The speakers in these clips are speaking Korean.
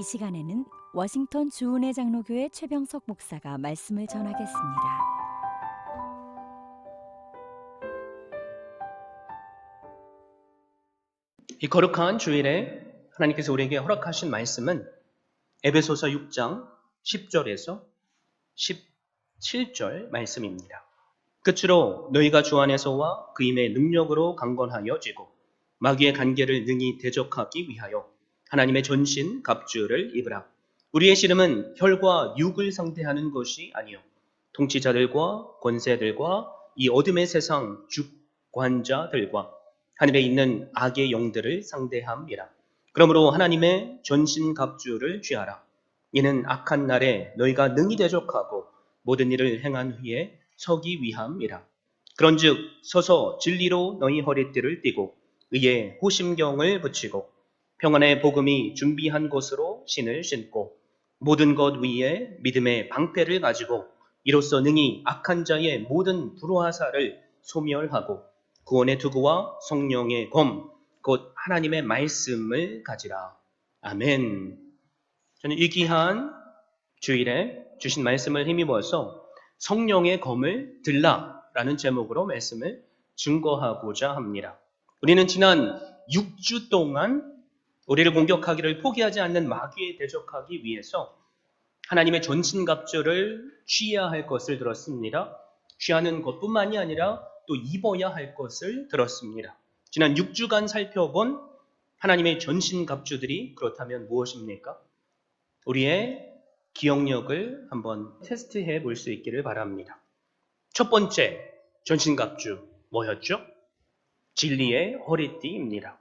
이 시간에는 워싱턴 주은혜 장로교회 최병석 목사가 말씀을 전하겠습니다. 이 거룩한 주일에 하나님께서 우리에게 허락하신 말씀은 에베소서 6장 10절에서 17절 말씀입니다. 끝으로 너희가 주 안에서와 그 임의 능력으로 강건하여지고 마귀의 간계를 능히 대적하기 위하여 하나님의 전신 갑주를 입으라. 우리의 씨름은 혈과 육을 상대하는 것이 아니요 통치자들과 권세들과 이 어둠의 세상 주관자들과 하늘에 있는 악의 영들을 상대함이라. 그러므로 하나님의 전신 갑주를 취하라. 이는 악한 날에 너희가 능히 대적하고 모든 일을 행한 후에 서기 위함이라. 그런즉 서서 진리로 너희 허리띠를 띠고 의의 호심경을 붙이고 평안의 복음이 준비한 것으로 신을 신고 모든 것 위에 믿음의 방패를 가지고 이로써 능히 악한 자의 모든 불화살을 소멸하고 구원의 투구와 성령의 검 곧 하나님의 말씀을 가지라. 아멘. 저는 이 귀한 주일에 주신 말씀을 힘입어서 성령의 검을 들라라는 제목으로 말씀을 증거하고자 합니다. 우리는 지난 6주 동안 우리를 공격하기를 포기하지 않는 마귀에 대적하기 위해서 하나님의 전신갑주를 취해야 할 것을 들었습니다. 취하는 것뿐만이 아니라 또 입어야 할 것을 들었습니다. 지난 6주간 살펴본 하나님의 전신갑주들이 그렇다면 무엇입니까? 우리의 기억력을 한번 테스트해 볼 수 있기를 바랍니다. 첫 번째 전신갑주 뭐였죠? 진리의 허리띠입니다.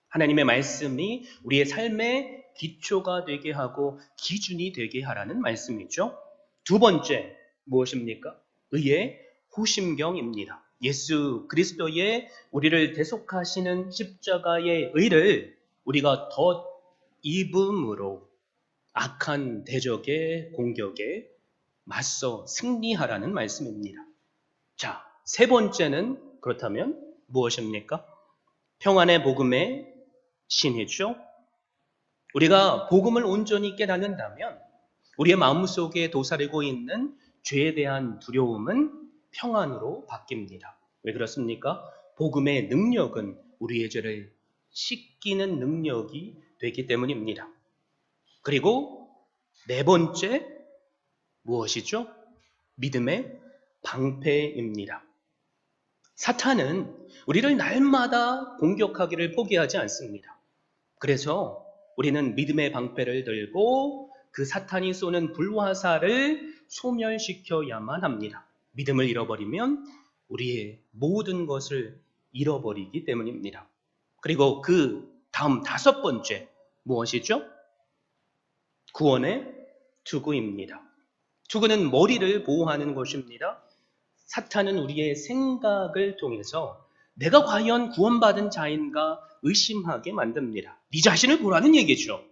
하나님의 말씀이 우리의 삶의 기초가 되게 하고 기준이 되게 하라는 말씀이죠. 두 번째 무엇입니까? 의의 호심경입니다. 예수 그리스도의 우리를 대속하시는 십자가의 의를 우리가 덧 입음으로 악한 대적의 공격에 맞서 승리하라는 말씀입니다. 자, 세 번째는 그렇다면 무엇입니까? 평안의 복음의 신이죠. 우리가 복음을 온전히 깨닫는다면 우리의 마음속에 도사리고 있는 죄에 대한 두려움은 평안으로 바뀝니다. 왜 그렇습니까? 복음의 능력은 우리의 죄를 씻기는 능력이 되기 때문입니다. 그리고 네 번째 무엇이죠? 믿음의 방패입니다. 사탄은 우리를 날마다 공격하기를 포기하지 않습니다. 그래서 우리는 믿음의 방패를 들고 그 사탄이 쏘는 불화살을 소멸시켜야만 합니다. 믿음을 잃어버리면 우리의 모든 것을 잃어버리기 때문입니다. 그리고 그 다음 다섯 번째 무엇이죠? 구원의 투구입니다. 투구는 머리를 보호하는 것입니다. 사탄은 우리의 생각을 통해서 내가 과연 구원받은 자인가 의심하게 만듭니다. 네 자신을 보라는 얘기죠.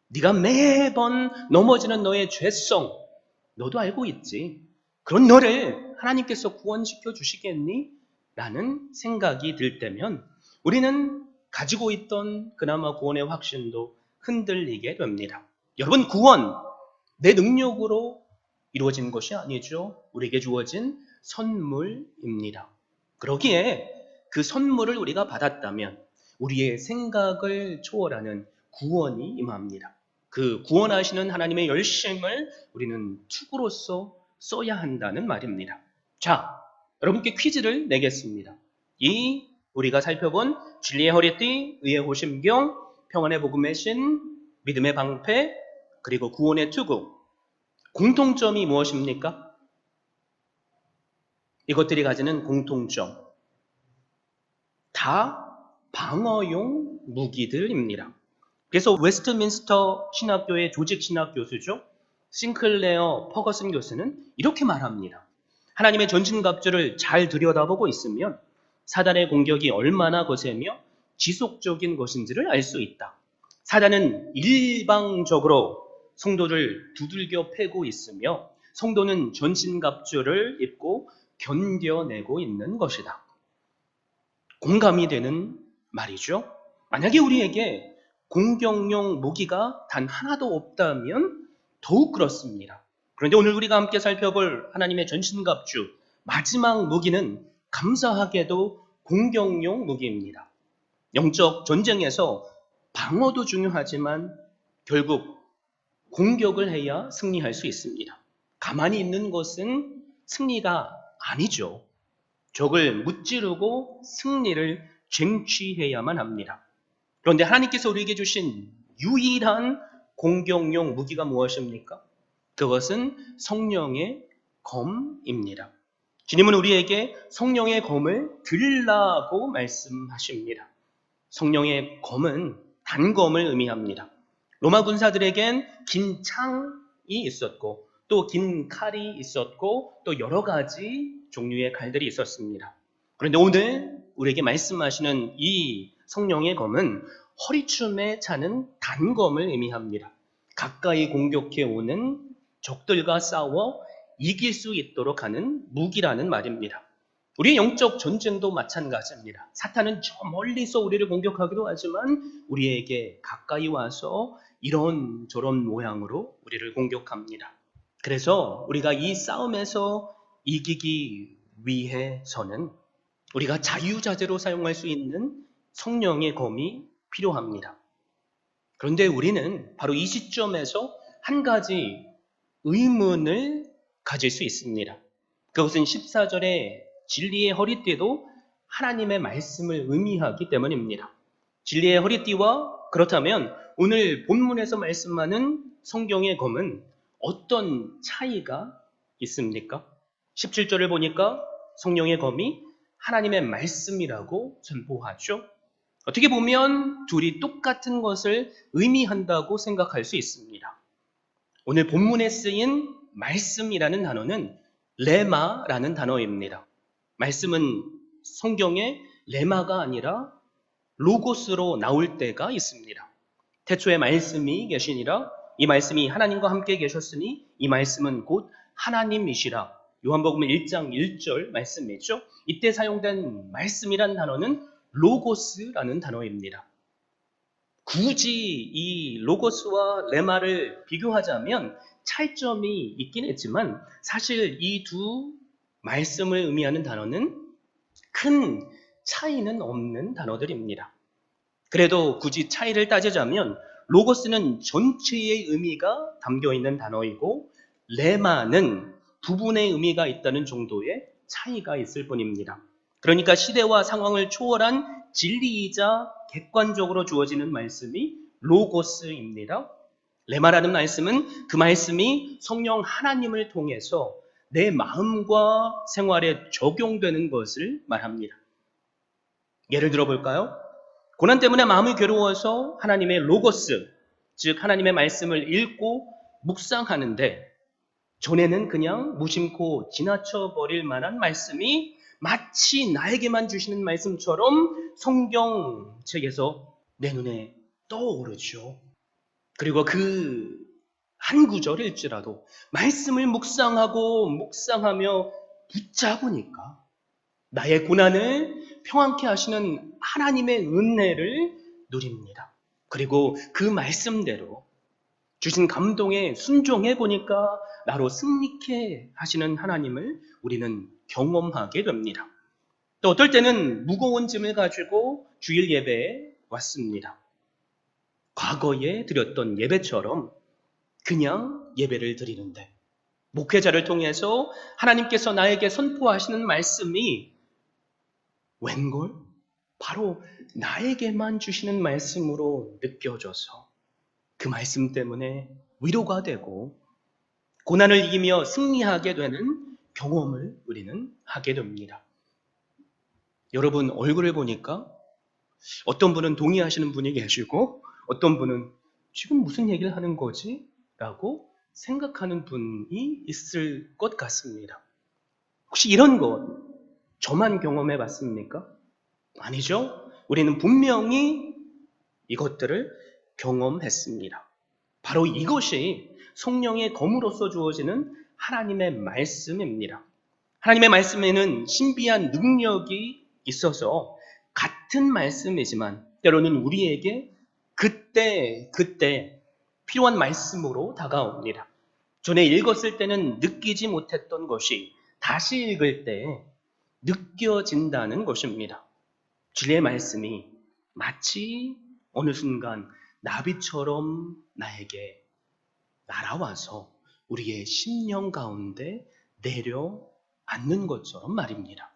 네가 매번 넘어지는 너의 죄성 너도 알고 있지. 그런 너를 하나님께서 구원시켜 주시겠니? 라는 생각이 들 때면 우리는 가지고 있던 그나마 구원의 확신도 흔들리게 됩니다. 여러분, 구원 내 능력으로 이루어진 것이 아니죠. 우리에게 주어진 선물입니다. 그러기에 그 선물을 우리가 받았다면 우리의 생각을 초월하는 구원이 임합니다. 그 구원하시는 하나님의 열심을 우리는 투구로서 써야 한다는 말입니다. 자, 여러분께 퀴즈를 내겠습니다. 이 우리가 살펴본 진리의 허리띠, 의의 호심경, 평안의 복음의 신, 믿음의 방패, 그리고 구원의 투구. 공통점이 무엇입니까? 이것들이 가지는 공통점. 다 방어용 무기들입니다. 그래서 웨스트민스터 신학교의 조직 신학 교수죠. 싱클레어 퍼거슨 교수는 이렇게 말합니다. 하나님의 전신갑주를 잘 들여다보고 있으면 사단의 공격이 얼마나 거세며 지속적인 것인지를 알 수 있다. 사단은 일방적으로 성도를 두들겨 패고 있으며 성도는 전신갑주를 입고 견뎌내고 있는 것이다. 공감이 되는 말이죠. 만약에 우리에게 공격용 무기가 단 하나도 없다면 더욱 그렇습니다. 그런데 오늘 우리가 함께 살펴볼 하나님의 전신갑주 마지막 무기는 감사하게도 공격용 무기입니다. 영적 전쟁에서 방어도 중요하지만 결국 공격을 해야 승리할 수 있습니다. 가만히 있는 것은 승리가 아니죠. 적을 무찌르고 승리를 쟁취해야만 합니다. 그런데 하나님께서 우리에게 주신 유일한 공격용 무기가 무엇입니까? 그것은 성령의 검입니다. 주님은 우리에게 성령의 검을 들라고 말씀하십니다. 성령의 검은 단검을 의미합니다. 로마 군사들에겐 긴 창이 있었고 또 긴 칼이 있었고 또 여러 가지 종류의 칼들이 있었습니다. 그런데 오늘 우리에게 말씀하시는 이 성령의 검은 허리춤에 차는 단검을 의미합니다. 가까이 공격해 오는 적들과 싸워 이길 수 있도록 하는 무기라는 말입니다. 우리의 영적 전쟁도 마찬가지입니다. 사탄은 저 멀리서 우리를 공격하기도 하지만 우리에게 가까이 와서 이런저런 모양으로 우리를 공격합니다. 그래서 우리가 이 싸움에서 이기기 위해서는 우리가 자유자재로 사용할 수 있는 성령의 검이 필요합니다. 그런데 우리는 바로 이 시점에서 한 가지 의문을 가질 수 있습니다. 그것은 14절에 진리의 허리띠도 하나님의 말씀을 의미하기 때문입니다. 진리의 허리띠와 그렇다면 오늘 본문에서 말씀하는 성경의 검은 어떤 차이가 있습니까? 17절을 보니까 성령의 검이 하나님의 말씀이라고 선포하죠. 어떻게 보면 둘이 똑같은 것을 의미한다고 생각할 수 있습니다. 오늘 본문에 쓰인 말씀이라는 단어는 레마라는 단어입니다. 말씀은 성경에 레마가 아니라 로고스로 나올 때가 있습니다. 태초에 말씀이 계시니라 이 말씀이 하나님과 함께 계셨으니 이 말씀은 곧 하나님이시라. 요한복음 1장 1절 말씀이죠. 이때 사용된 말씀이란 단어는 로고스라는 단어입니다. 굳이 이 로고스와 레마를 비교하자면 차이점이 있긴 했지만 사실 이 두 말씀을 의미하는 단어는 큰 차이는 없는 단어들입니다. 그래도 굳이 차이를 따지자면 로고스는 전체의 의미가 담겨 있는 단어이고 레마는 부분의 의미가 있다는 정도의 차이가 있을 뿐입니다. 그러니까 시대와 상황을 초월한 진리이자 객관적으로 주어지는 말씀이 로고스입니다. 레마라는 말씀은 그 말씀이 성령 하나님을 통해서 내 마음과 생활에 적용되는 것을 말합니다. 예를 들어 볼까요? 고난 때문에 마음이 괴로워서 하나님의 로고스, 즉 하나님의 말씀을 읽고 묵상하는데 전에는 그냥 무심코 지나쳐 버릴 만한 말씀이 마치 나에게만 주시는 말씀처럼 성경책에서 내 눈에 떠오르죠. 그리고 그 한 구절일지라도 말씀을 묵상하며 붙잡으니까 나의 고난을 평안케 하시는 하나님의 은혜를 누립니다. 그리고 그 말씀대로 주신 감동에 순종해 보니까 나로 승리케 하시는 하나님을 우리는 경험하게 됩니다. 또 어떨 때는 무거운 짐을 가지고 주일 예배에 왔습니다. 과거에 드렸던 예배처럼 그냥 예배를 드리는데 목회자를 통해서 하나님께서 나에게 선포하시는 말씀이 웬걸? 바로 나에게만 주시는 말씀으로 느껴져서 그 말씀 때문에 위로가 되고 고난을 이기며 승리하게 되는 경험을 우리는 하게 됩니다. 여러분 얼굴을 보니까 어떤 분은 동의하시는 분이 계시고 어떤 분은 지금 무슨 얘기를 하는 거지? 라고 생각하는 분이 있을 것 같습니다. 혹시 이런 것 저만 경험해 봤습니까? 아니죠. 우리는 분명히 이것들을 경험했습니다. 바로 이것이 성령의 검으로서 주어지는 하나님의 말씀입니다. 하나님의 말씀에는 신비한 능력이 있어서 같은 말씀이지만 때로는 우리에게 그때 필요한 말씀으로 다가옵니다. 전에 읽었을 때는 느끼지 못했던 것이 다시 읽을 때 느껴진다는 것입니다. 진리의 말씀이 마치 어느 순간 나비처럼 나에게 날아와서 우리의 심령 가운데 내려앉는 것처럼 말입니다.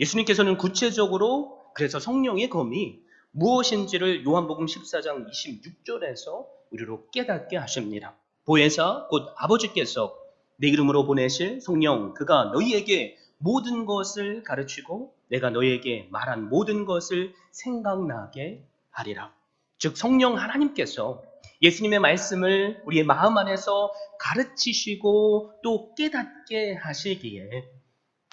예수님께서는 구체적으로 그래서 성령의 검이 무엇인지를 요한복음 14장 26절에서 우리로 깨닫게 하십니다. 보혜사 곧 아버지께서 내 이름으로 보내실 성령 그가 너희에게 모든 것을 가르치고 내가 너희에게 말한 모든 것을 생각나게 하리라. 즉 성령 하나님께서 예수님의 말씀을 우리의 마음 안에서 가르치시고 또 깨닫게 하시기에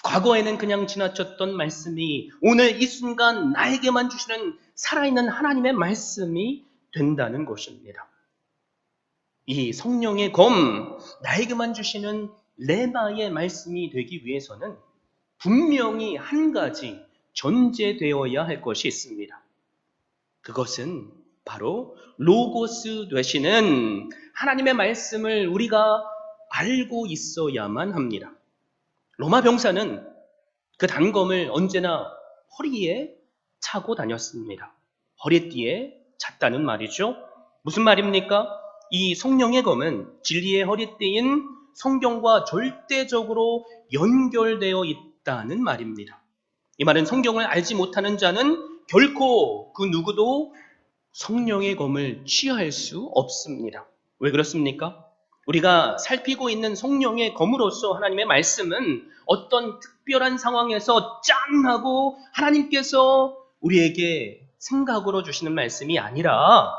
과거에는 그냥 지나쳤던 말씀이 오늘 이 순간 나에게만 주시는 살아있는 하나님의 말씀이 된다는 것입니다. 이 성령의 검, 나에게만 주시는 레마의 말씀이 되기 위해서는 분명히 한 가지 전제되어야 할 것이 있습니다. 그것은 바로 로고스 되시는 하나님의 말씀을 우리가 알고 있어야만 합니다. 로마 병사는 그 단검을 언제나 허리에 차고 다녔습니다. 허리띠에 찼다는 말이죠. 무슨 말입니까? 이 성령의 검은 진리의 허리띠인 성경과 절대적으로 연결되어 있다는 말입니다. 이 말은 성경을 알지 못하는 자는 결코 그 누구도 성령의 검을 취할 수 없습니다. 왜 그렇습니까? 우리가 살피고 있는 성령의 검으로서 하나님의 말씀은 어떤 특별한 상황에서 짠 하고 하나님께서 우리에게 생각으로 주시는 말씀이 아니라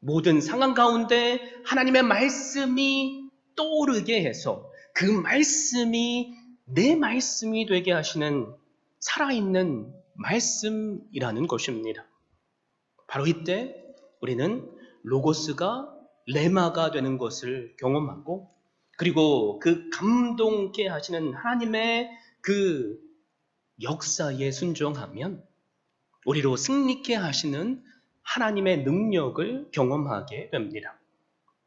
모든 상황 가운데 하나님의 말씀이 떠오르게 해서 그 말씀이 내 말씀이 되게 하시는 살아있는 말씀이라는 것입니다. 바로 이때 우리는 로고스가 레마가 되는 것을 경험하고 그리고 그 감동케 하시는 하나님의 그 역사에 순종하면 우리로 승리케 하시는 하나님의 능력을 경험하게 됩니다.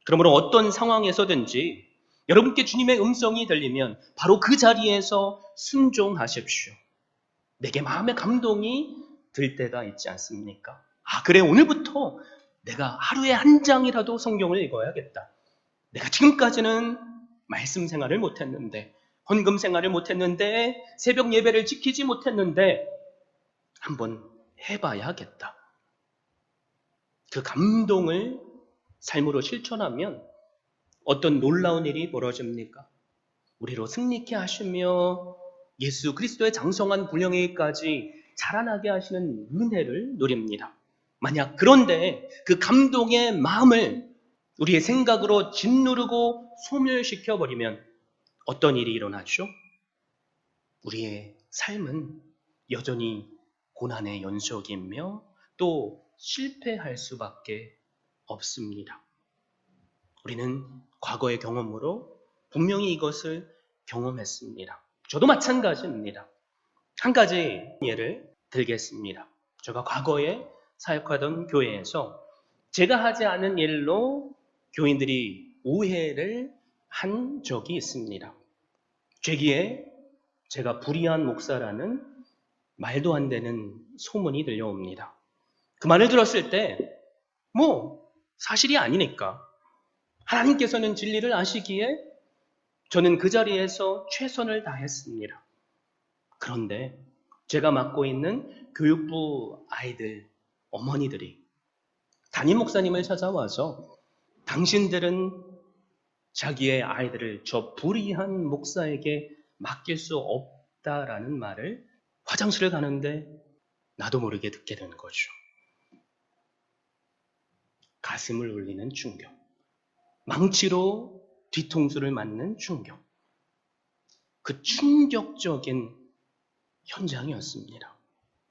그러므로 어떤 상황에서든지 여러분께 주님의 음성이 들리면 바로 그 자리에서 순종하십시오. 내게 마음의 감동이 들 때가 있지 않습니까? 아, 그래, 오늘부터 내가 하루에 한 장이라도 성경을 읽어야겠다. 내가 지금까지는 말씀 생활을 못했는데, 헌금 생활을 못했는데, 새벽 예배를 지키지 못했는데, 한번 해봐야겠다. 그 감동을 삶으로 실천하면 어떤 놀라운 일이 벌어집니까? 우리로 승리케 하시며 예수 그리스도의 장성한 분량에까지 자라나게 하시는 은혜를 누립니다. 만약 그런데 그 감동의 마음을 우리의 생각으로 짓누르고 소멸시켜버리면 어떤 일이 일어나죠? 우리의 삶은 여전히 고난의 연속이며 또 실패할 수밖에 없습니다. 우리는 과거의 경험으로 분명히 이것을 경험했습니다. 저도 마찬가지입니다. 한 가지 예를 들겠습니다. 제가 과거에 사역하던 교회에서 제가 하지 않은 일로 교인들이 오해를 한 적이 있습니다. 죄기에 제가 불의한 목사라는 말도 안 되는 소문이 들려옵니다. 그 말을 들었을 때 사실이 아니니까 하나님께서는 진리를 아시기에 저는 그 자리에서 최선을 다했습니다. 그런데 제가 맡고 있는 교육부 아이들, 어머니들이 담임 목사님을 찾아와서 당신들은 자기의 아이들을 저 불의한 목사에게 맡길 수 없다라는 말을 화장실을 가는데 나도 모르게 듣게 되는 거죠. 가슴을 울리는 충격. 망치로 뒤통수를 맞는 충격. 그 충격적인 현장이었습니다.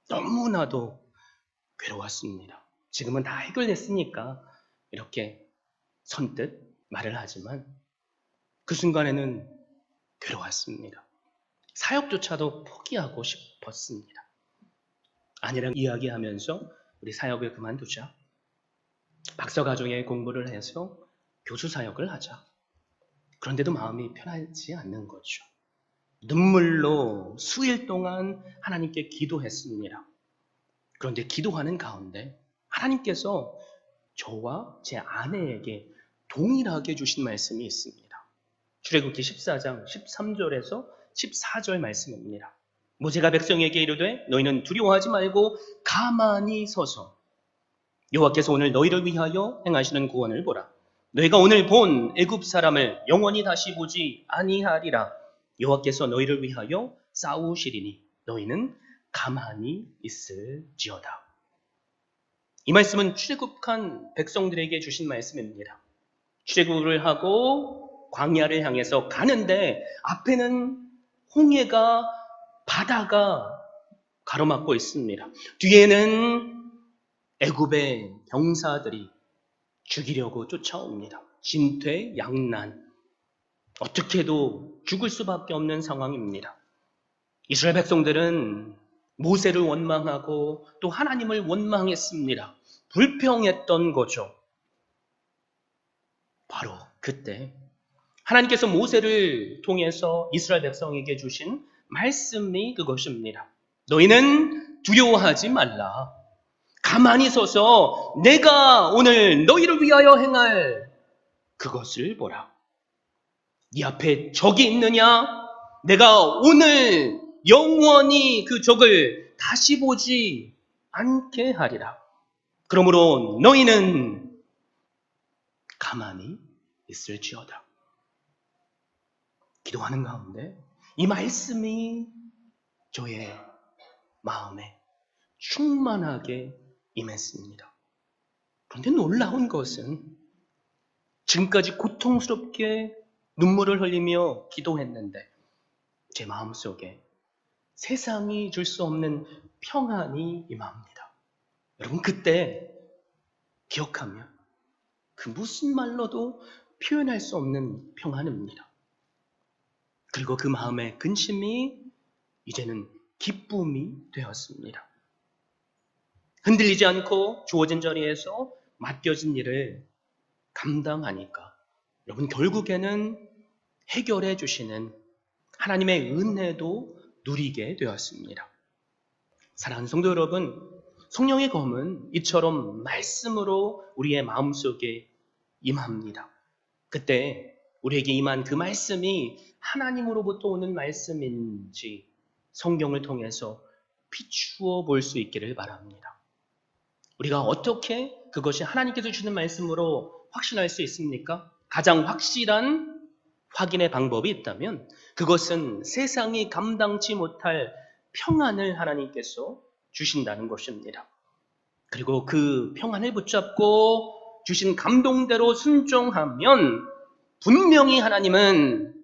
너무나도 괴로웠습니다. 지금은 다 해결됐으니까 이렇게 선뜻 말을 하지만 그 순간에는 괴로웠습니다. 사역조차도 포기하고 싶었습니다. 아내랑 이야기하면서 우리 사역을 그만두자. 박사과정에 공부를 해서 교수 사역을 하자. 그런데도 마음이 편하지 않는 거죠. 눈물로 수일 동안 하나님께 기도했습니다. 그런데 기도하는 가운데 하나님께서 저와 제 아내에게 동일하게 주신 말씀이 있습니다. 출애굽기 14장 13절에서 14절 말씀입니다. 모세가 백성에게 이르되 너희는 두려워하지 말고 가만히 서서 여호와께서 오늘 너희를 위하여 행하시는 구원을 보라. 너희가 오늘 본 애굽 사람을 영원히 다시 보지 아니하리라. 여호와께서 너희를 위하여 싸우시리니 너희는 가만히 있을지어다. 이 말씀은 출애굽한 백성들에게 주신 말씀입니다. 출애굽을 하고 광야를 향해서 가는데 앞에는 홍해가 바다가 가로막고 있습니다. 뒤에는 애굽의 병사들이 죽이려고 쫓아옵니다. 진퇴양난. 어떻게도 죽을 수밖에 없는 상황입니다. 이스라엘 백성들은 모세를 원망하고 또 하나님을 원망했습니다. 불평했던 거죠. 바로 그때 하나님께서 모세를 통해서 이스라엘 백성에게 주신 말씀이 그것입니다. 너희는 두려워하지 말라. 가만히 서서 내가 오늘 너희를 위하여 행할 그것을 보라. 네 앞에 적이 있느냐? 내가 오늘 영원히 그 적을 다시 보지 않게 하리라. 그러므로 너희는 가만히 있을지어다. 기도하는 가운데 이 말씀이 저의 마음에 충만하게 임했습니다. 그런데 놀라운 것은 지금까지 고통스럽게 눈물을 흘리며 기도했는데 제 마음속에 세상이 줄 수 없는 평안이 임합니다. 여러분 그때 기억하면 그 무슨 말로도 표현할 수 없는 평안입니다. 그리고 그 마음의 근심이 이제는 기쁨이 되었습니다. 흔들리지 않고 주어진 자리에서 맡겨진 일을 감당하니까 여러분 결국에는 해결해 주시는 하나님의 은혜도 누리게 되었습니다. 사랑하는 성도 여러분, 성령의 검은 이처럼 말씀으로 우리의 마음속에 임합니다. 그때 우리에게 임한 그 말씀이 하나님으로부터 오는 말씀인지 성경을 통해서 비추어 볼 수 있기를 바랍니다. 우리가 어떻게 그것이 하나님께서 주는 말씀으로 확신할 수 있습니까? 가장 확실한 확인의 방법이 있다면 그것은 세상이 감당치 못할 평안을 하나님께서 주신다는 것입니다. 그리고 그 평안을 붙잡고 주신 감동대로 순종하면 분명히 하나님은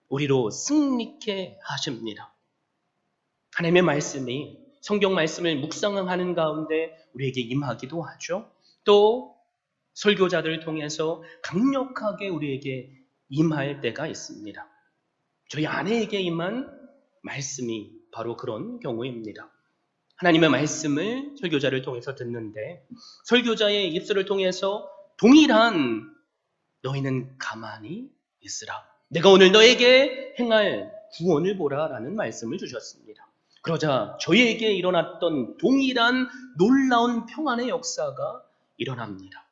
우리로 승리케 하십니다. 하나님의 말씀이 성경 말씀을 묵상하는 가운데 우리에게 임하기도 하죠. 또 설교자들을 통해서 강력하게 우리에게 임할 때가 있습니다. 저희 아내에게 임한 말씀이 바로 그런 경우입니다. 하나님의 말씀을 설교자를 통해서 듣는데 설교자의 입술을 통해서 동일한 너희는 가만히 있으라. 내가 오늘 너에게 행할 구원을 보라 라는 말씀을 주셨습니다. 그러자 저희에게 일어났던 동일한 놀라운 평안의 역사가 일어납니다.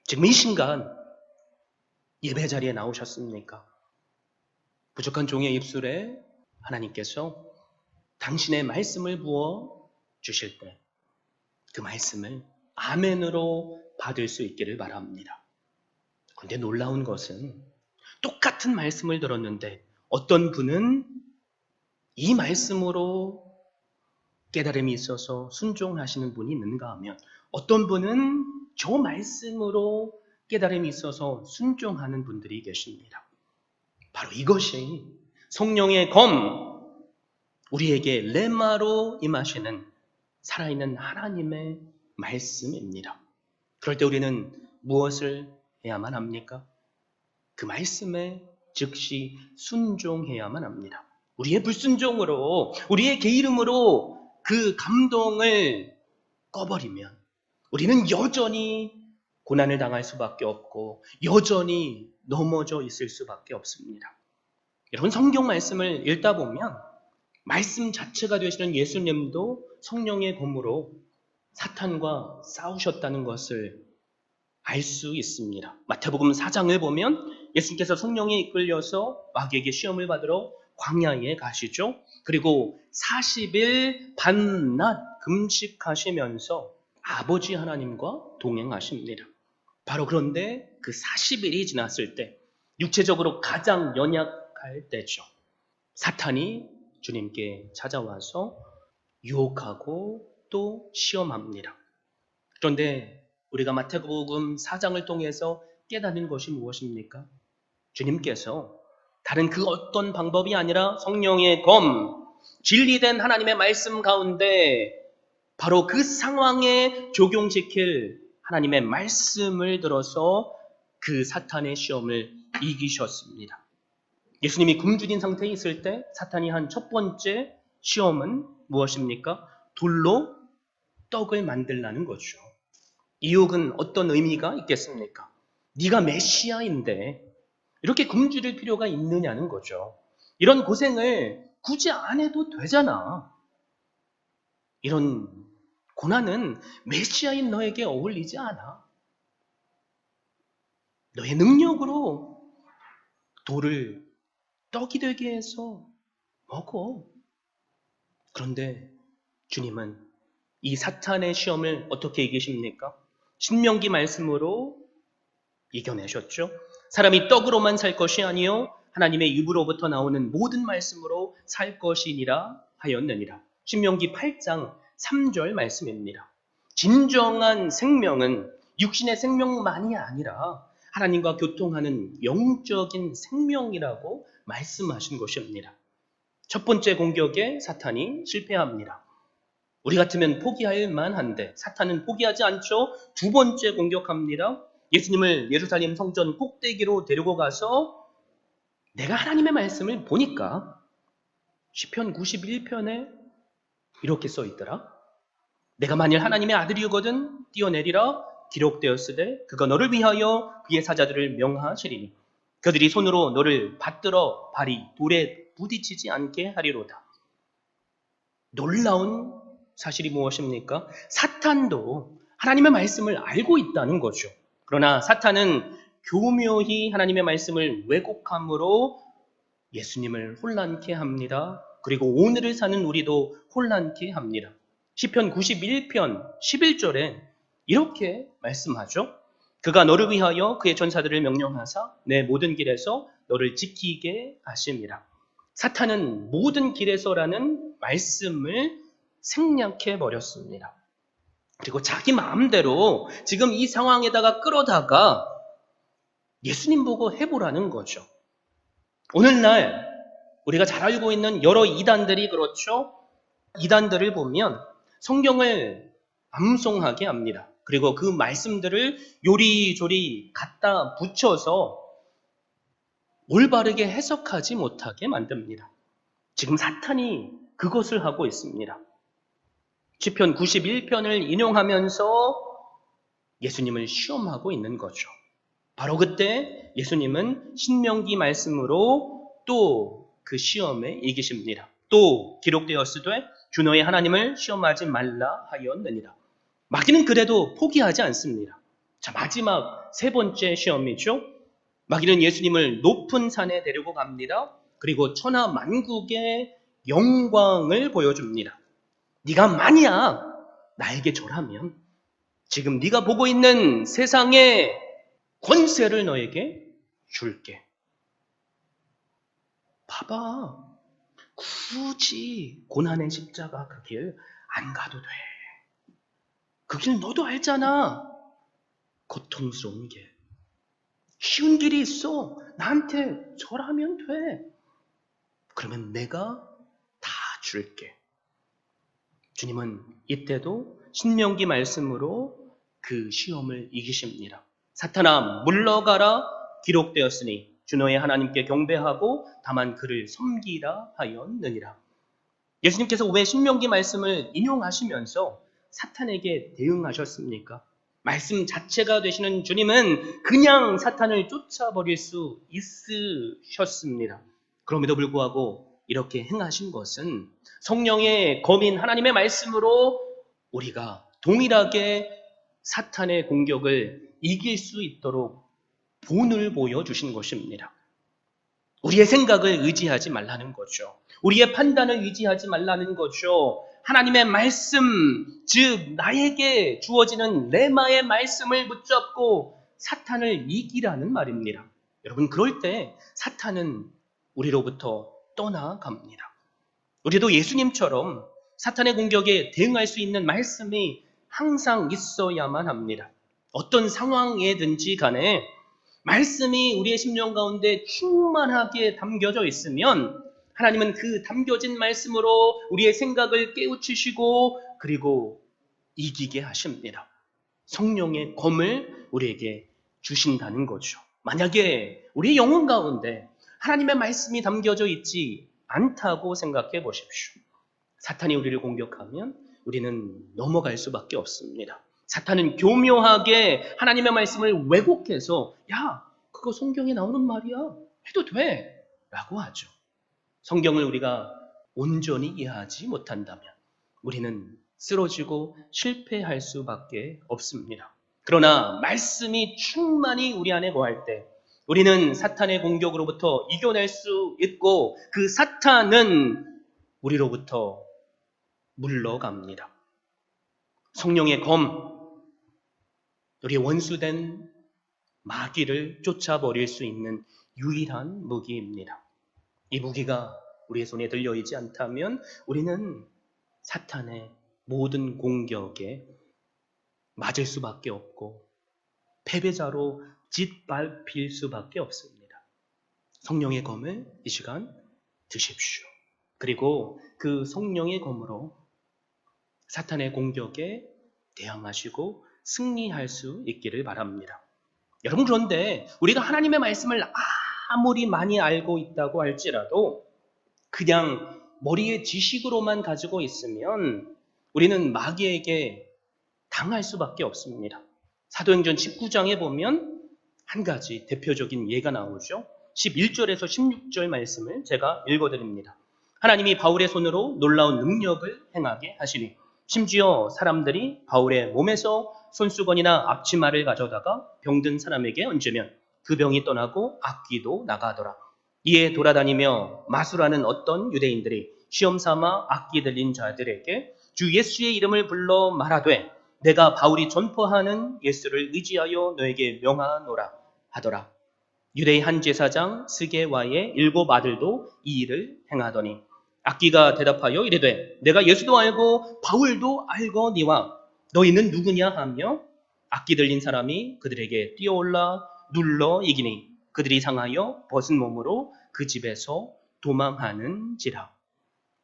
지금 이 순간 예배 자리에 나오셨습니까? 부족한 종의 입술에 하나님께서 당신의 말씀을 부어 주실 때 그 말씀을 아멘으로 받을 수 있기를 바랍니다. 그런데 놀라운 것은 똑같은 말씀을 들었는데 어떤 분은 이 말씀으로 깨달음이 있어서 순종하시는 분이 있는가 하면 어떤 분은 저 말씀으로 깨달음이 있어서 순종하는 분들이 계십니다. 바로 이것이 성령의 검, 우리에게 레마로 임하시는 살아있는 하나님의 말씀입니다. 그럴 때 우리는 무엇을 해야만 합니까? 그 말씀에 즉시 순종해야만 합니다. 우리의 불순종으로, 우리의 게으름으로 그 감동을 꺼버리면 우리는 여전히 고난을 당할 수밖에 없고 여전히 넘어져 있을 수밖에 없습니다. 여러분, 성경 말씀을 읽다 보면 말씀 자체가 되시는 예수님도 성령의 검으로 사탄과 싸우셨다는 것을 알 수 있습니다. 마태복음 4장을 보면 예수님께서 성령에 이끌려서 마귀에게 시험을 받으러 광야에 가시죠. 그리고 40일 밤낮 금식하시면서 아버지 하나님과 동행하십니다. 바로 그런데 그 40일이 지났을 때 육체적으로 가장 연약할 때죠. 사탄이 주님께 찾아와서 유혹하고 또 시험합니다. 그런데 우리가 마태복음 4장을 통해서 깨닫는 것이 무엇입니까? 주님께서 다른 그 어떤 방법이 아니라 성령의 검, 진리된 하나님의 말씀 가운데 바로 그 상황에 적용시킬 하나님의 말씀을 들어서 그 사탄의 시험을 이기셨습니다. 예수님이 굶주린 상태에 있을 때 사탄이 한 첫 번째 시험은 무엇입니까? 돌로 떡을 만들라는 거죠. 유혹은 어떤 의미가 있겠습니까? 네가 메시아인데 이렇게 굶주릴 필요가 있느냐는 거죠. 이런 고생을 굳이 안 해도 되잖아. 이런 고난은 메시아인 너에게 어울리지 않아. 너의 능력으로 돌을 떡이 되게 해서 먹어. 그런데 주님은 이 사탄의 시험을 어떻게 이기십니까? 신명기 말씀으로 이겨내셨죠. 사람이 떡으로만 살 것이 아니요 하나님의 입으로부터 나오는 모든 말씀으로 살 것이니라 하였느니라. 신명기 8장 3절 말씀입니다. 진정한 생명은 육신의 생명만이 아니라 하나님과 교통하는 영적인 생명이라고 말씀하신 것입니다. 첫 번째 공격에 사탄이 실패합니다. 우리 같으면 포기할 만한데 사탄은 포기하지 않죠. 두 번째 공격합니다. 예수님을 예루살렘 성전 꼭대기로 데리고 가서 내가 하나님의 말씀을 보니까 시편 91편에 이렇게 써 있더라. 내가 만일 하나님의 아들이거든 뛰어내리라 기록되었으되 그가 너를 위하여 그의 사자들을 명하시리니 그들이 손으로 너를 받들어 발이 돌에 부딪히지 않게 하리로다. 놀라운 사실이 무엇입니까? 사탄도 하나님의 말씀을 알고 있다는 거죠. 그러나 사탄은 교묘히 하나님의 말씀을 왜곡함으로 예수님을 혼란케 합니다. 그리고 오늘을 사는 우리도 혼란케 합니다. 시편 91편 11절에 이렇게 말씀하죠. 그가 너를 위하여 그의 전사들을 명령하사 내 모든 길에서 너를 지키게 하심이라. 사탄은 모든 길에서라는 말씀을 생략해 버렸습니다. 그리고 자기 마음대로 지금 이 상황에다가 끌어다가 예수님 보고 해보라는 거죠. 오늘날 우리가 잘 알고 있는 여러 이단들이 그렇죠. 이단들을 보면 성경을 암송하게 합니다. 그리고 그 말씀들을 요리조리 갖다 붙여서 올바르게 해석하지 못하게 만듭니다. 지금 사탄이 그것을 하고 있습니다. 시편 91편을 인용하면서 예수님을 시험하고 있는 거죠. 바로 그때 예수님은 신명기 말씀으로 또 그 시험에 이기십니다. 또 기록되었으되 주 너의 하나님을 시험하지 말라 하였느니라. 마귀는 그래도 포기하지 않습니다. 자, 마지막 세 번째 시험이죠. 마귀는 예수님을 높은 산에 데리고 갑니다. 그리고 천하 만국의 영광을 보여줍니다. 네가 만약 나에게 절하면 지금 네가 보고 있는 세상의 권세를 너에게 줄게. 봐봐. 굳이 고난의 십자가 그 길 안 가도 돼. 그 길 너도 알잖아. 고통스러운 길. 쉬운 길이 있어. 나한테 절하면 돼. 그러면 내가 다 줄게. 주님은 이때도 신명기 말씀으로 그 시험을 이기십니다. 사탄아 물러가라 기록되었으니 주 너의 하나님께 경배하고 다만 그를 섬기라 하였느니라. 예수님께서 왜 신명기 말씀을 인용하시면서 사탄에게 대응하셨습니까? 말씀 자체가 되시는 주님은 그냥 사탄을 쫓아버릴 수 있으셨습니다. 그럼에도 불구하고 이렇게 행하신 것은 성령의 검인 하나님의 말씀으로 우리가 동일하게 사탄의 공격을 이길 수 있도록 본을 보여주신 것입니다. 우리의 생각을 의지하지 말라는 거죠. 우리의 판단을 의지하지 말라는 거죠. 하나님의 말씀, 즉 나에게 주어지는 레마의 말씀을 붙잡고 사탄을 이기라는 말입니다. 여러분, 그럴 때 사탄은 우리로부터 떠나갑니다. 우리도 예수님처럼 사탄의 공격에 대응할 수 있는 말씀이 항상 있어야만 합니다. 어떤 상황에든지 간에 말씀이 우리의 심령 가운데 충만하게 담겨져 있으면 하나님은 그 담겨진 말씀으로 우리의 생각을 깨우치시고 그리고 이기게 하십니다. 성령의 검을 우리에게 주신다는 거죠. 만약에 우리 영혼 가운데 하나님의 말씀이 담겨져 있지 않다고 생각해 보십시오. 사탄이 우리를 공격하면 우리는 넘어갈 수밖에 없습니다. 사탄은 교묘하게 하나님의 말씀을 왜곡해서 야, 그거 성경에 나오는 말이야. 해도 돼. 라고 하죠. 성경을 우리가 온전히 이해하지 못한다면 우리는 쓰러지고 실패할 수밖에 없습니다. 그러나 말씀이 충만히 우리 안에 거할 때 우리는 사탄의 공격으로부터 이겨낼 수 있고 그 사탄은 우리로부터 물러갑니다. 성령의 검, 우리의 원수된 마귀를 쫓아버릴 수 있는 유일한 무기입니다. 이 무기가 우리의 손에 들려있지 않다면 우리는 사탄의 모든 공격에 맞을 수밖에 없고 패배자로 짓밟힐 수밖에 없습니다. 성령의 검을 이 시간 드십시오. 그리고 그 성령의 검으로 사탄의 공격에 대항하시고 승리할 수 있기를 바랍니다. 여러분, 그런데 우리가 하나님의 말씀을 아무리 많이 알고 있다고 할지라도 그냥 머리의 지식으로만 가지고 있으면 우리는 마귀에게 당할 수밖에 없습니다. 사도행전 19장에 보면 한 가지 대표적인 예가 나오죠. 11절에서 16절 말씀을 제가 읽어드립니다. 하나님이 바울의 손으로 놀라운 능력을 행하게 하시니 심지어 사람들이 바울의 몸에서 손수건이나 앞치마를 가져다가 병든 사람에게 얹으면 그 병이 떠나고 악귀도 나가더라. 이에 돌아다니며 마술하는 어떤 유대인들이 시험삼아 악귀 들린 자들에게 주 예수의 이름을 불러 말하되 내가 바울이 전파하는 예수를 의지하여 너에게 명하노라 하더라. 유대의 한 제사장 스게와의 7 아들도 이 일을 행하더니 악귀가 대답하여 이르되 내가 예수도 알고 바울도 알거니와 너희는 누구냐 하며 악귀 들린 사람이 그들에게 뛰어올라 눌러 이기니 그들이 상하여 벗은 몸으로 그 집에서 도망하는지라.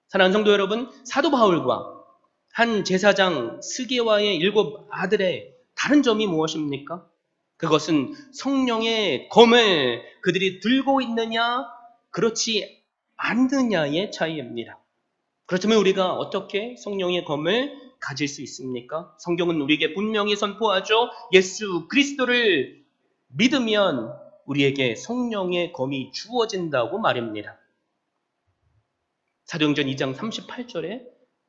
사랑하는 성도 여러분, 사도 바울과 한 제사장 스게와의 7 아들의 다른 점이 무엇입니까? 그것은 성령의 검을 그들이 들고 있느냐 그렇지 않느냐의 차이입니다. 그렇다면 우리가 어떻게 성령의 검을 가질 수 있습니까? 성경은 우리에게 분명히 선포하죠. 예수 그리스도를 믿으면 우리에게 성령의 검이 주어진다고 말입니다. 사도행전 2장 38절에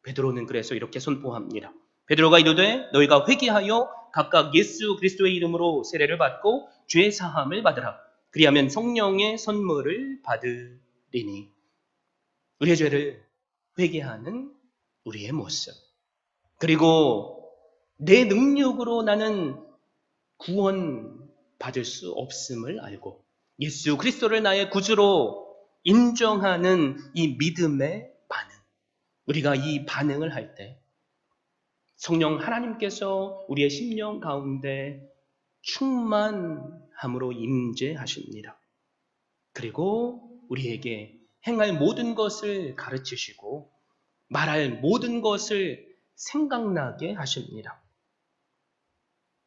베드로는 그래서 이렇게 선포합니다. 베드로가 이르되 너희가 회개하여 각각 예수 그리스도의 이름으로 세례를 받고 죄 사함을 받으라. 그리하면 성령의 선물을 받으리니. 우리의 죄를 회개하는 우리의 모습. 그리고 내 능력으로 나는 구원 받을 수 없음을 알고 예수 그리스도를 나의 구주로 인정하는 이 믿음의 반응. 우리가 이 반응을 할 때 성령 하나님께서 우리의 심령 가운데 충만함으로 임재하십니다. 그리고 우리에게 행할 모든 것을 가르치시고 말할 모든 것을 생각나게 하십니다.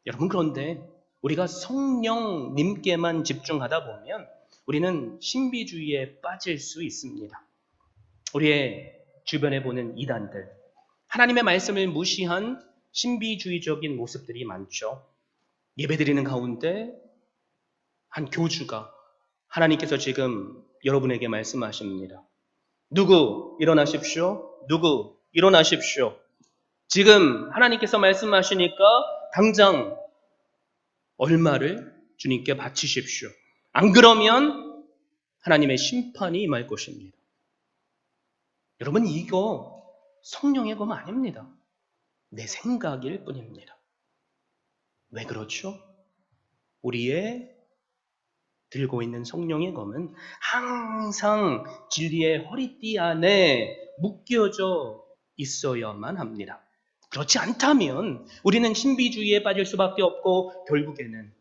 여러분, 그런데 우리가 성령님께만 집중하다 보면 우리는 신비주의에 빠질 수 있습니다. 우리의 주변에 보는 이단들, 하나님의 말씀을 무시한 신비주의적인 모습들이 많죠. 예배드리는 가운데 한 교주가 하나님께서 지금 여러분에게 말씀하십니다. 누구 일어나십시오. 누구 일어나십시오. 지금 하나님께서 말씀하시니까 당장 얼마를 주님께 바치십시오. 안 그러면 하나님의 심판이 임할 것입니다. 여러분, 이거 성령의 검 아닙니다. 내 생각일 뿐입니다. 왜 그렇죠? 우리의 들고 있는 성령의 검은 항상 진리의 허리띠 안에 묶여져 있어야만 합니다. 그렇지 않다면 우리는 신비주의에 빠질 수밖에 없고 결국에는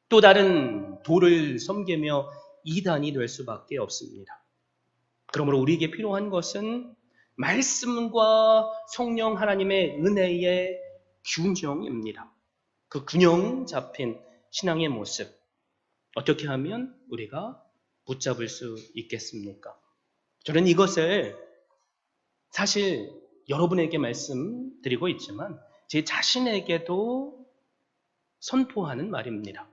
또 다른 도를 섬기며 이단이 될 수밖에 없습니다. 그러므로 우리에게 필요한 것은 말씀과 성령 하나님의 은혜의 균형입니다. 그 균형 잡힌 신앙의 모습, 어떻게 하면 우리가 붙잡을 수 있겠습니까? 저는 이것을 사실 여러분에게 말씀드리고 있지만 제 자신에게도 선포하는 말입니다.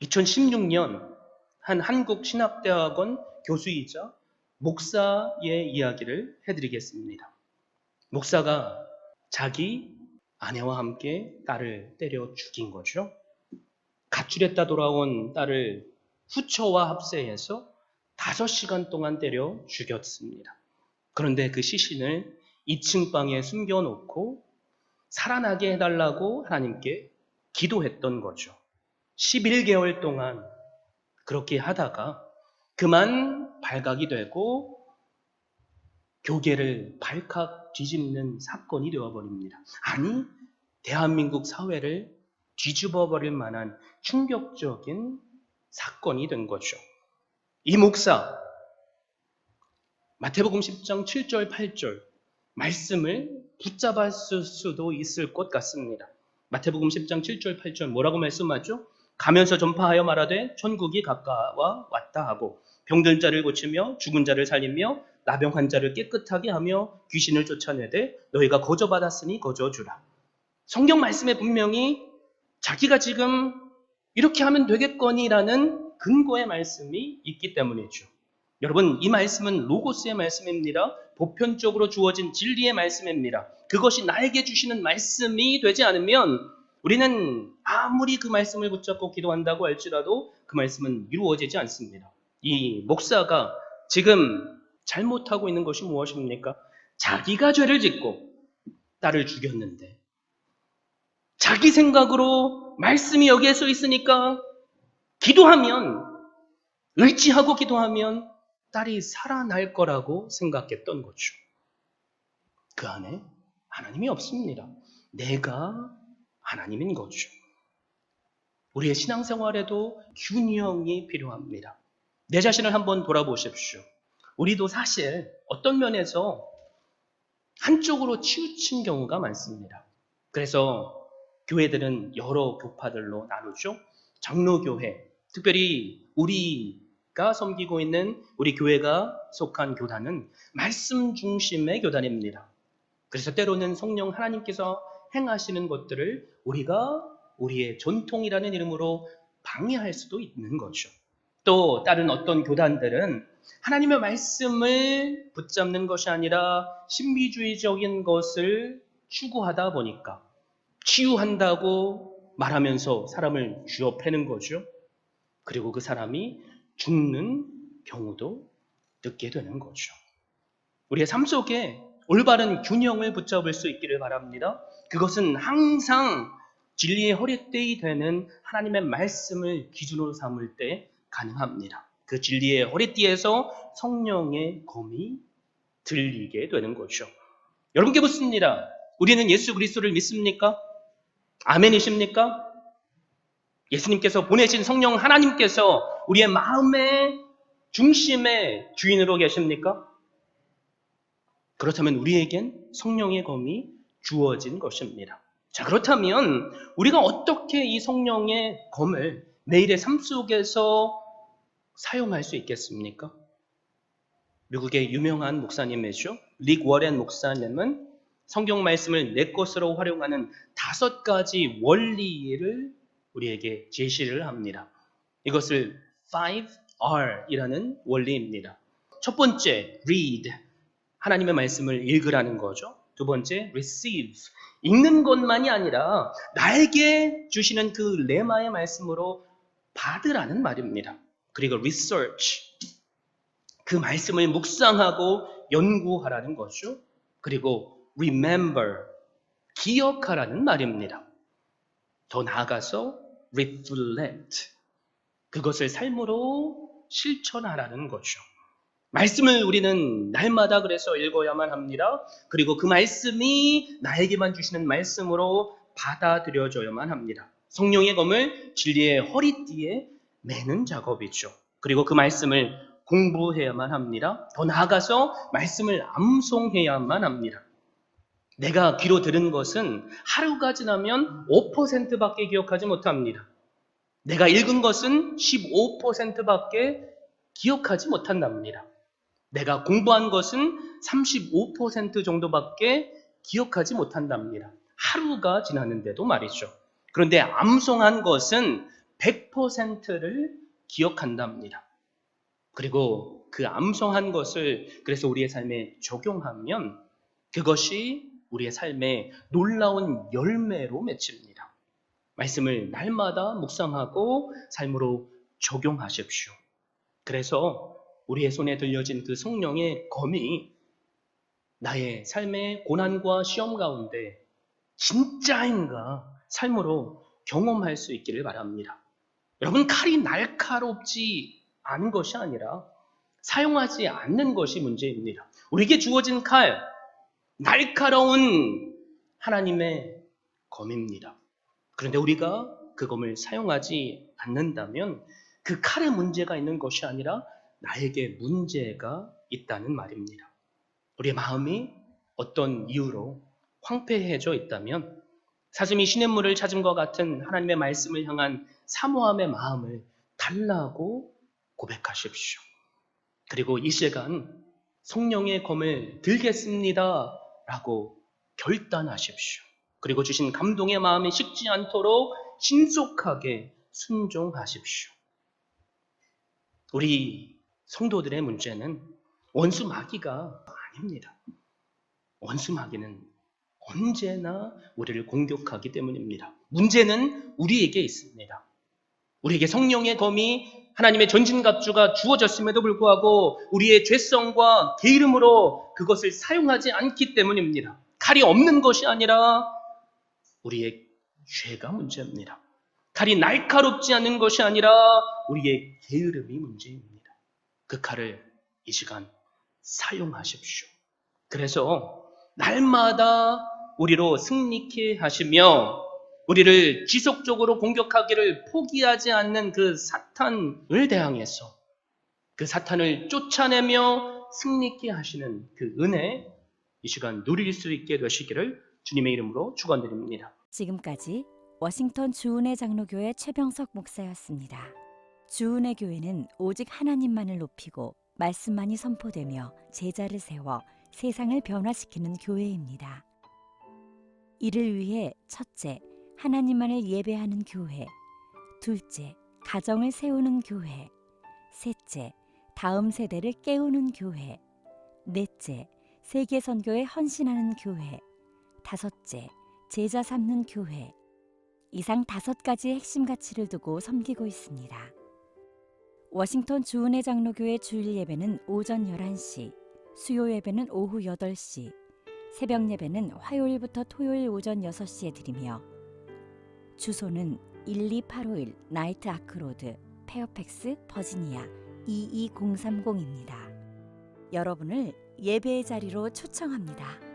2016년 한 한국신학대학원 교수이자 목사의 이야기를 해드리겠습니다. 목사가 자기 아내와 함께 딸을 때려 죽인 거죠. 가출했다 돌아온 딸을 후처와 합세해서 5시간 동안 때려 죽였습니다. 그런데 그 시신을 2층 방에 숨겨놓고 살아나게 해달라고 하나님께 기도했던 거죠. 11개월 동안 그렇게 하다가 그만 발각이 되고 교계를 발칵 뒤집는 사건이 되어버립니다. 아니, 대한민국 사회를 뒤집어버릴 만한 충격적인 사건이 된 거죠. 이 목사, 마태복음 10장 7절, 8절 말씀을 붙잡았을 수도 있을 것 같습니다. 마태복음 10장 7절, 8절 뭐라고 말씀하죠? 가면서 전파하여 말하되 천국이 가까워 왔다 하고 병든 자를 고치며 죽은 자를 살리며 나병한 자를 깨끗하게 하며 귀신을 쫓아내되 너희가 거저받았으니 거저주라. 성경 말씀에 분명히 자기가 지금 이렇게 하면 되겠거니라는 근거의 말씀이 있기 때문이죠. 여러분, 이 말씀은 로고스의 말씀입니다. 보편적으로 주어진 진리의 말씀입니다. 그것이 나에게 주시는 말씀이 되지 않으면 우리는 아무리 그 말씀을 붙잡고 기도한다고 할지라도 그 말씀은 이루어지지 않습니다. 이 목사가 지금 잘못하고 있는 것이 무엇입니까? 자기가 죄를 짓고 딸을 죽였는데 자기 생각으로 말씀이 여기에 써 있으니까 기도하면, 의지하고 기도하면 딸이 살아날 거라고 생각했던 거죠. 그 안에 하나님이 없습니다. 내가 하나님인 거죠. 우리의 신앙생활에도 균형이 필요합니다. 내 자신을 한번 돌아보십시오. 우리도 사실 어떤 면에서 한쪽으로 치우친 경우가 많습니다. 그래서 교회들은 여러 교파들로 나누죠. 장로교회, 특별히 우리가 섬기고 있는 우리 교회가 속한 교단은 말씀 중심의 교단입니다. 그래서 때로는 성령 하나님께서 행하시는 것들을 우리가 우리의 전통이라는 이름으로 방해할 수도 있는 거죠. 또 다른 어떤 교단들은 하나님의 말씀을 붙잡는 것이 아니라 신비주의적인 것을 추구하다 보니까 치유한다고 말하면서 사람을 쥐어 패는 거죠. 그리고 그 사람이 죽는 경우도 듣게 되는 거죠. 우리의 삶 속에 올바른 균형을 붙잡을 수 있기를 바랍니다. 그것은 항상 진리의 허리띠 되는 하나님의 말씀을 기준으로 삼을 때 가능합니다. 그 진리의 허리띠에서 성령의 검이 들리게 되는 거죠. 여러분께 묻습니다. 우리는 예수 그리스도를 믿습니까? 아멘이십니까? 예수님께서 보내신 성령 하나님께서 우리의 마음의 중심의 주인으로 계십니까? 그렇다면 우리에겐 성령의 검이 주어진 것입니다. 자, 그렇다면 우리가 어떻게 이 성령의 검을 매일의 삶 속에서 사용할 수 있겠습니까? 미국의 유명한 목사님이죠. 릭 워렌 목사님은 성경 말씀을 내 것으로 활용하는 5가지 원리를 우리에게 제시를 합니다. 이것을 5R이라는 원리입니다. 첫 번째, read. 하나님의 말씀을 읽으라는 거죠. 두 번째, receive. 읽는 것만이 아니라 나에게 주시는 그 레마의 말씀으로 받으라는 말입니다. 그리고 research. 그 말씀을 묵상하고 연구하라는 거죠. 그리고 remember. 기억하라는 말입니다. 더 나아가서 reflect. 그것을 삶으로 실천하라는 거죠. 말씀을 우리는 날마다 그래서 읽어야만 합니다. 그리고 그 말씀이 나에게만 주시는 말씀으로 받아들여져야만 합니다. 성령의 검을 진리의 허리띠에 매는 작업이죠. 그리고 그 말씀을 공부해야만 합니다. 더 나아가서 말씀을 암송해야만 합니다. 내가 귀로 들은 것은 하루가 지나면 5%밖에 기억하지 못합니다. 내가 읽은 것은 15%밖에 기억하지 못한답니다. 내가 공부한 것은 35% 정도밖에 기억하지 못한답니다. 하루가 지났는데도 말이죠. 그런데 암송한 것은 100%를 기억한답니다. 그리고 그 암송한 것을 그래서 우리의 삶에 적용하면 그것이 우리의 삶에 놀라운 열매로 맺힙니다. 말씀을 날마다 묵상하고 삶으로 적용하십시오. 그래서 우리의 손에 들려진 그 성령의 검이 나의 삶의 고난과 시험 가운데 진짜인가 삶으로 경험할 수 있기를 바랍니다. 여러분, 칼이 날카롭지 않은 것이 아니라 사용하지 않는 것이 문제입니다. 우리에게 주어진 칼, 날카로운 하나님의 검입니다. 그런데 우리가 그 검을 사용하지 않는다면 그 칼에 문제가 있는 것이 아니라 나에게 문제가 있다는 말입니다. 우리의 마음이 어떤 이유로 황폐해져 있다면 사슴이 시냇물을 찾음과 같은 하나님의 말씀을 향한 사모함의 마음을 달라고 고백하십시오. 그리고 이 시간 성령의 검을 들겠습니다 라고 결단하십시오. 그리고 주신 감동의 마음이 식지 않도록 신속하게 순종하십시오. 우리 성도들의 문제는 원수 마귀가 아닙니다. 원수 마귀는 언제나 우리를 공격하기 때문입니다. 문제는 우리에게 있습니다. 우리에게 성령의 검이 하나님의 전진갑주가 주어졌음에도 불구하고 우리의 죄성과 게으름으로 그것을 사용하지 않기 때문입니다. 칼이 없는 것이 아니라 우리의 죄가 문제입니다. 칼이 날카롭지 않은 것이 아니라 우리의 게으름이 문제입니다. 그 칼을 이 시간 사용하십시오. 그래서 날마다 우리로 승리케 하시며 우리를 지속적으로 공격하기를 포기하지 않는 그 사탄을 대항해서 그 사탄을 쫓아내며 승리케 하시는 그 은혜 이 시간 누릴 수 있게 되시기를 주님의 이름으로 축원드립니다. 지금까지 워싱턴 주은혜 장로교회 최병석 목사였습니다. 주은혜 교회는 오직 하나님만을 높이고 말씀만이 선포되며 제자를 세워 세상을 변화시키는 교회입니다. 이를 위해 첫째, 하나님만을 예배하는 교회, 둘째, 가정을 세우는 교회, 셋째, 다음 세대를 깨우는 교회, 넷째, 세계 선교에 헌신하는 교회, 다섯째, 제자 삼는 교회. 이상 5가지의 핵심 가치를 두고 섬기고 있습니다. 워싱턴 주은혜 장로교회 주일 예배는 오전 11시, 수요 예배는 오후 8시, 새벽 예배는 화요일부터 토요일 오전 6시에 드리며 주소는 12851 나이트 아크로드, 페어팩스, 버지니아 22030입니다. 여러분을 예배의 자리로 초청합니다.